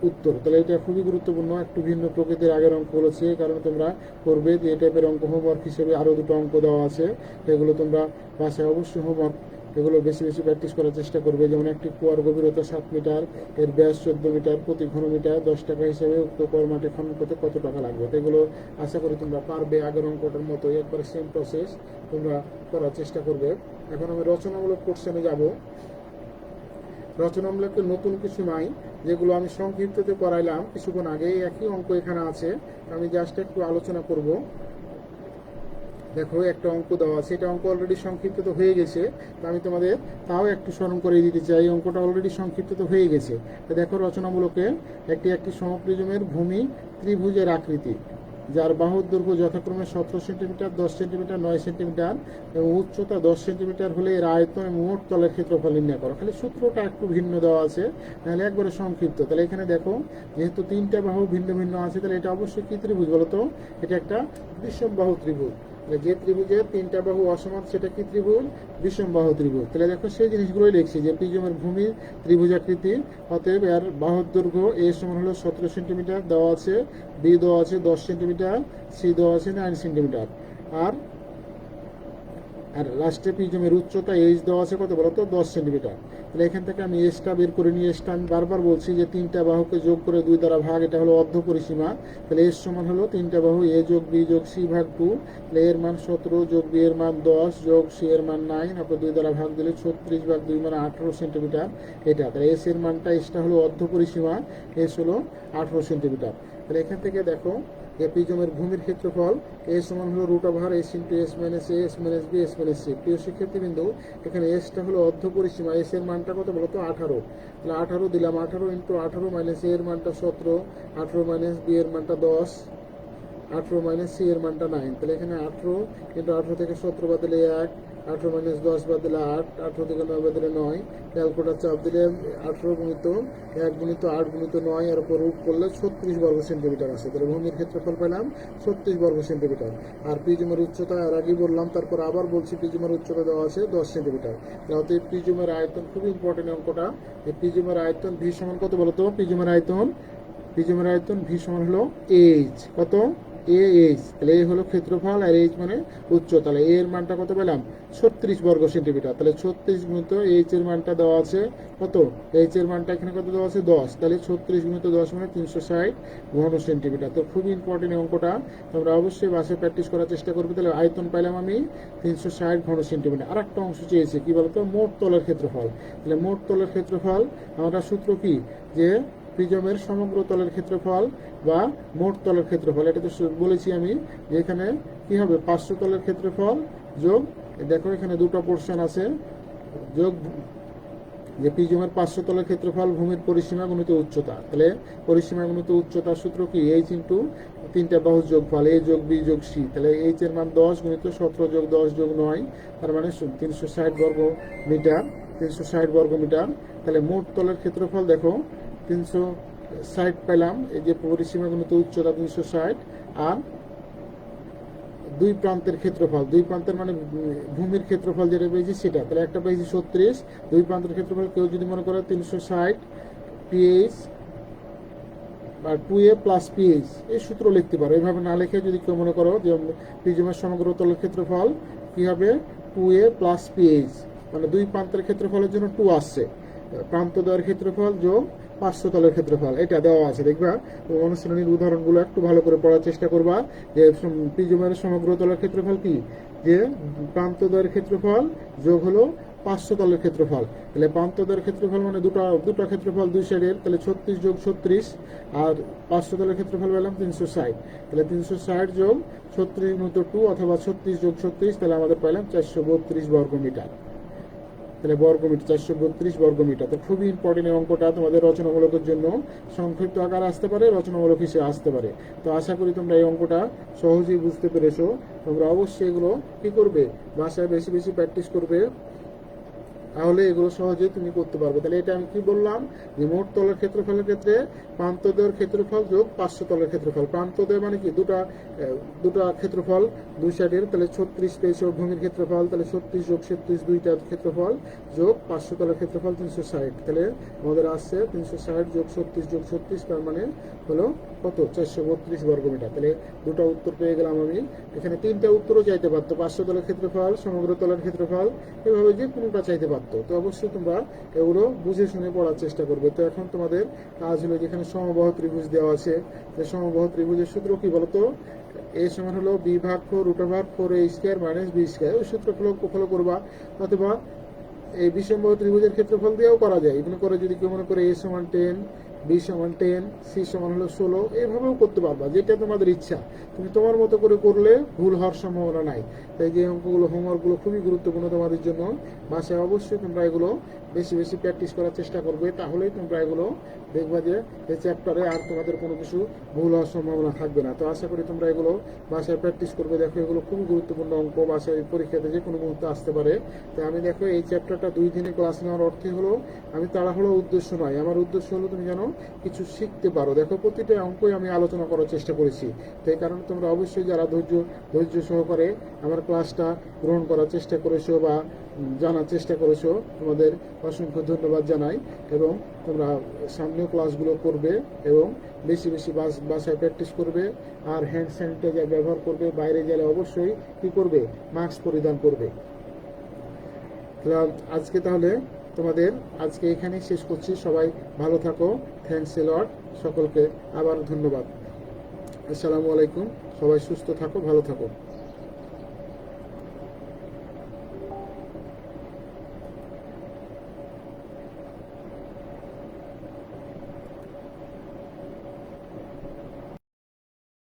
উত্তর। তাহলে এটা খুবই গুরুত্বপূর্ণ, একটু ভিন্ন প্রকৃতির আগের অঙ্ক বলেছি, এই কারণে তোমরা করবে যে এই টাইপের অঙ্ক হোমওয়ার্ক হিসেবে আরও দুটো অঙ্ক দেওয়া আছে, এগুলো তোমরা বাসায় অবশ্যই হোমওয়ার্ক এগুলো বেশি বেশি প্র্যাকটিস করার চেষ্টা করবে। যেমন একটি কুয়ার গভীরতা 7 মিটার, এর ব্যাস 14 মিটার, প্রতি ঘনমিটার 10 টাকা হিসেবে উক্ত কুয়ার মাটি খনন করতে কত টাকা লাগবে, এগুলো আশা করি তোমরা পারবে। আগের অঙ্কটার মতো একবার সেম প্রসেস তোমরা করার চেষ্টা করবে। এখন আমি রচনামূলক কোশ্চেনে যাব। রচনামূলকের নতুন কিছু নাই, যেগুলো আমি সংক্ষিপ্ততে করাইলাম কিছুক্ষণ আগে, একই অঙ্ক এখানে আছে, আমি জাস্ট একটু আলোচনা করব। দেখো একটা অঙ্ক দেওয়া আছে, এটা অঙ্ক অলরেডি সংক্ষিপ্ত তো হয়ে গেছে, তো আমি তোমাদের তাও একটু স্মরণ করে দিতে চাই। অঙ্কটা অলরেডি সংক্ষিপ্ত তো হয়ে গেছে। তো দেখো রচনামূলকে একটি সমপ্রিজমের ভূমি ত্রিভুজের আকৃতি, যার বাহুর দৈর্ঘ্য যথাক্রমে 17 সেন্টিমিটার, 10 সেন্টিমিটার, 9 সেন্টিমিটার এবং উচ্চতা 10 সেন্টিমিটার হলে এর আয়তন এবং মোট তলের ক্ষেত্রফল নির্ণয় করো। খালি সূত্রটা একটু ভিন্ন দেওয়া আছে, তাহলে একবারে সংক্ষিপ্ত। তাহলে এখানে দেখো যেহেতু 3টা বাহু ভিন্ন ভিন্ন আছে, তাহলে এটা অবশ্যই কি ত্রিভুজ বলতো? এটা একটা বিষমবাহু ত্রিভুজ। যে ত্রিভুজের 3টা বাহু অসমান সেটা কি ত্রিভুজ? বিষমবাহু ত্রিভুজ। তাহলে দেখো সেই জিনিসগুলোই লিখছি, যে প্রিজমের ভূমি ত্রিভুজাকৃতি, অতএব এর বাহুর দৈর্ঘ্য এ সমান হলো 17 সেন্টিমিটার দেওয়া আছে, বি দেওয়া আছে 10 সেন্টিমিটার, সি দেওয়া আছে 9 সেন্টিমিটার, আর আর লাস্টে পিজমের উচ্চতা এইচ দেওয়া আছে কত বলতো 10 সেন্টিমিটার। তাহলে এখান থেকে আমি এসটা বের করে নিয়ে এসটা আমি বারবার বলছি যে তিনটা বাহুকে যোগ করে 2 দ্বারা ভাগ, এটা হলো অর্ধ পরিসীমা। তাহলে এস সমান হলো তিনটা বাহু এ যোগ বি যোগ সি ভাগ 2। তাহলে এর মান 17 যোগ বি এর মান 10 যোগ সি এর মান 9, তারপর 2 দ্বারা ভাগ দিলে 36 ভাগ 2 মানে 18 সেন্টিমিটার এটা। তাহলে এস এর মানটা, এসটা হলো অর্ধ পরিসীমা, এস হলো 18 সেন্টিমিটার। তাহলে এখান থেকে দেখো যে প্রিজমের ভূমির ক্ষেত্রফল এ সমান হলো root over S into S minus A S minus B S minus C. প্রিয় শিক্ষার্থীবৃন্দ, এখানে এসটা হলো অর্ধ পরিসীমা, এস এর মানটা কত বলতো 18। তাহলে 18 দিলাম, 18 ইন্টু 18 মাইনাস এ এর মানটা 17, 18 মাইনাস বি এর মানটা 10, 18 মাইনাস সি এর মানটা 9। তাহলে এখানে 18 কিন্তু 18 থেকে 17 বাদ দিলে 1, 18 মাইনাস 10 বাদ দিলে 8, 18 থেকে 9 বাদ দিলে 9। ক্যালকুলেটর চাপ দিলে 18 গুণিত 1 গুণিত 8 গুণিত 9 এর উপর রুট করলে 36 বর্গ সেন্টিমিটার আছে। তাহলে ভূমির ক্ষেত্রফল পেলাম 36 বর্গ সেন্টিমিটার। আর প্রিজমের উচ্চতা আর আগে বললাম, তারপর আবার বলছি প্রিজমের উচ্চতা দেওয়া আছে 10 সেন্টিমিটার। অতএব প্রিজমের আয়তন, খুব ইম্পর্টেন্ট অঙ্কটা, এই প্রিজমের আয়তন ভি সমান কত বলতো? প্রিজমের আয়তন ভি সমান হলো এইচ, কত? A H. তাহলে এ হলো ক্ষেত্রফল আর এইচ মানে উচ্চতা। তাহলে এর মানটা কত পেলাম? 36 বর্গ সেন্টিমিটার। তাহলে 36 গুণিত এইচ এর মানটা দেওয়া আছে কত? এইচ এর মানটা এখানে কত দেওয়া আছে? 10। তাহলে 36 গুণিত 10 মানে 360 ঘন সেন্টিমিটার। তো খুবই ইম্পর্টেন্ট অঙ্কটা, তোমরা অবশ্যই বাসায় প্র্যাকটিস করার চেষ্টা করবে। তাহলে আয়তন পাইলাম আমি 360 ঘন সেন্টিমিটার। আর একটা অংশ চেয়েছে কি বলতো? মোট তলের ক্ষেত্রফল। তাহলে মোট তলের ক্ষেত্রফল আমরা সূত্র কি, যে প্রিজমের সমগ্র তলের ক্ষেত্রফল বা মোট তলের ক্ষেত্রফল, এটা তো বলেছি আমি যে এখানে কি হবে? 500 তলের ক্ষেত্রফল যোগ, দেখো এখানে দুটো পোর্শন আছে, যোগ যে প্রিজমের 500 তলের ক্ষেত্রফল ভূমির পরিসীমা গুণিত উচ্চতা। তাহলে পরিসীমা গুণিত উচ্চতার সূত্র কি? এইচ ইন্টু তিনটা বাহুর যোগফল এ যোগ বি যোগ সি। তাহলে এইচ এর মান 10 গুণিত 17 যোগ 10 যোগ 9, তার মানে 360 বর্গ মিটার, 360 বর্গ মিটার। তাহলে মোট তলের ক্ষেত্রফল দেখো 360 পেলাম, এই যে পরিসীমা গুণিত উচ্চতা 360, আর দুই প্রান্তের ক্ষেত্রফল, দুই প্রান্তের মানে ভূমির ক্ষেত্রফল যেটা পেয়েছি সেটা। তাহলে একটা পেয়েছি 36, দুই প্রান্তের ক্ষেত্রফল কেউ যদি মনে করে 360 পিএইচ বা 2a প্লাস পিএইচ, এই সূত্র লিখতে পারো। এইভাবে না লিখে যদি কেউ মনে করো যে প্রিজমের সমগ্র তলের ক্ষেত্রফল কি হবে? 2a প্লাস পিএইচ, মানে দুই প্রান্তের ক্ষেত্রফলের জন্য 2 আসছে, প্রান্ত দ্বয়ের ক্ষেত্রফল যোগ 500 তলের ক্ষেত্রফল, এটা দেওয়া আছে। দেখবা অনুশীলনীর উদাহরণগুলো একটু ভালো করে পড়ার চেষ্টা করবা, যে প্রিজমের সমগ্র তলের ক্ষেত্রফল কি, যে প্রান্ত দ্বয়ের ক্ষেত্রফল যোগ হলো 500 তলের ক্ষেত্রফল। তাহলে প্রান্ত দ্বয়ের ক্ষেত্রফল মানে দুটো ক্ষেত্রফল দুই সাইডের, তাহলে 36 যোগ 36, আর 500 তলের ক্ষেত্রফল পেলাম 360। তাহলে 360 যোগ 36 গুণিত 2 অথবা 36 যোগ 36, তাহলে আমাদের পেলাম 432 বর্গ মিটার। তাহলে বর্গমিটার 432 বর্গমিটার। তো খুবই ইম্পর্টেন্ট এই অঙ্কটা, তোমাদের রচনামূলকের জন্য সংক্ষিপ্ত আকার আসতে পারে, রচনামূলক হিসেবে আসতে পারে। তো আশা করি তোমরা এই অঙ্কটা সহজেই বুঝতে পেরেছো। তোমরা অবশ্যই এগুলো কি করবে? বাসায় বেশি বেশি প্র্যাকটিস করবে, তাহলে এগুলো সহজে তুমি করতে পারবে। তাহলে এটা আমি কি বললাম, যে মোট তলের ক্ষেত্রফলের ক্ষেত্রে প্রান্তদ্বয়ের ক্ষেত্রফল যোগ 500 তলের ক্ষেত্রফল। প্রান্তদ্বয় মানে কি, দুটা ক্ষেত্রফল দুই সাইডের, তাহলে 36 পেয়েছে ভূমির ক্ষেত্রফল, তাহলে 36 যোগ 36 দুইটা ক্ষেত্রফল যোগ 500 তলের ক্ষেত্রফল 360। তাহলে আমাদের আসছে 360 যোগ 36 যোগ 36, তার মানে হলো কত? 432 বর্গমিটার। তাহলে দুটো উত্তর পেয়ে গেলাম আমি। এখানে তিনটা উত্তরও চাইতে পারতো, 500 তলের ক্ষেত্রফল, সমগ্র তলের ক্ষেত্রফল, এভাবে যে কোনোটা চাইতে পারতো। তো অবশ্যই তোমরা এগুলো বুঝে শুনে পড়ার চেষ্টা করবে। তো এখন তোমাদের কাজ হলো, যেখানে সমবাহু ত্রিভুজ দেওয়া আছে, সমবাহু ত্রিভুজের সূত্র কি বলতো? এ সমান হলো বি ভাগ 4 root over 4a square minus B square. ওই সূত্র ফলো করবা, অথবা এই বিষমবাহু ত্রিভুজের ক্ষেত্রফল দিয়েও করা যায়। এগুলো করে যদি কেউ মনে করে a সমান 10, বি সমান 10, সি সমান হলো 16, এইভাবেও করতে পারবা, যেটা তোমাদের ইচ্ছা। তুমি তোমার মতো করে করলে ভুল হওয়ার সম্ভাবনা নাই। তাই যে অঙ্কগুলো, হোমওয়ার্কগুলো খুবই গুরুত্বপূর্ণ তোমাদের জন্য। বাসায় অবশ্যই তোমরা এগুলো বেশি বেশি প্র্যাকটিস করার চেষ্টা করবে, তাহলেই তোমরা এগুলো দেখবা যে এই চ্যাপ্টারে আর তোমাদের কোনো কিছু ভুল হওয়ার সম্ভাবনা থাকবে না। তো আশা করি তোমরা এগুলো বাসায় প্র্যাকটিস করবে। দেখো এগুলো খুবই গুরুত্বপূর্ণ অঙ্ক, বাসায় পরীক্ষাতে যে কোনো মুহূর্তে আসতে পারে। তাই আমি দেখো এই চ্যাপ্টারটা 2 দিনে ক্লাস নেওয়ার অর্থই হলো, আমি তাড়াহুড়ো উদ্দেশ্য নয়, আমার উদ্দেশ্য হলো তুমি যেন কিছু শিখতে পারো। দেখো প্রতিটা অঙ্কই আমি আলোচনা করার চেষ্টা করেছি। তাই কারণ তোমরা অবশ্যই যারা ধৈর্য সহকারে আমার ক্লাসটা গ্রহণ করার চেষ্টা করেছো বা জানার চেষ্টা করেছো, তোমাদের অসংখ্য ধন্যবাদ জানাই। এবং তোমরা সামনেও ক্লাসগুলো করবে এবং বেশি বেশি বাসায় প্র্যাকটিস করবে, আর হ্যান্ড স্যানিটাইজার ব্যবহার করবে। বাইরে গেলে অবশ্যই কি করবে? মাস্ক পরিধান করবে। আজকে তাহলে তোমাদের আজকে এখানেই শেষ করছি। সবাই ভালো থাকো। থ্যাঙ্কস এ লট। সকলকে আবার ধন্যবাদ। আসসালামু আলাইকুম। সবাই সুস্থ থাকো, ভালো থাকো।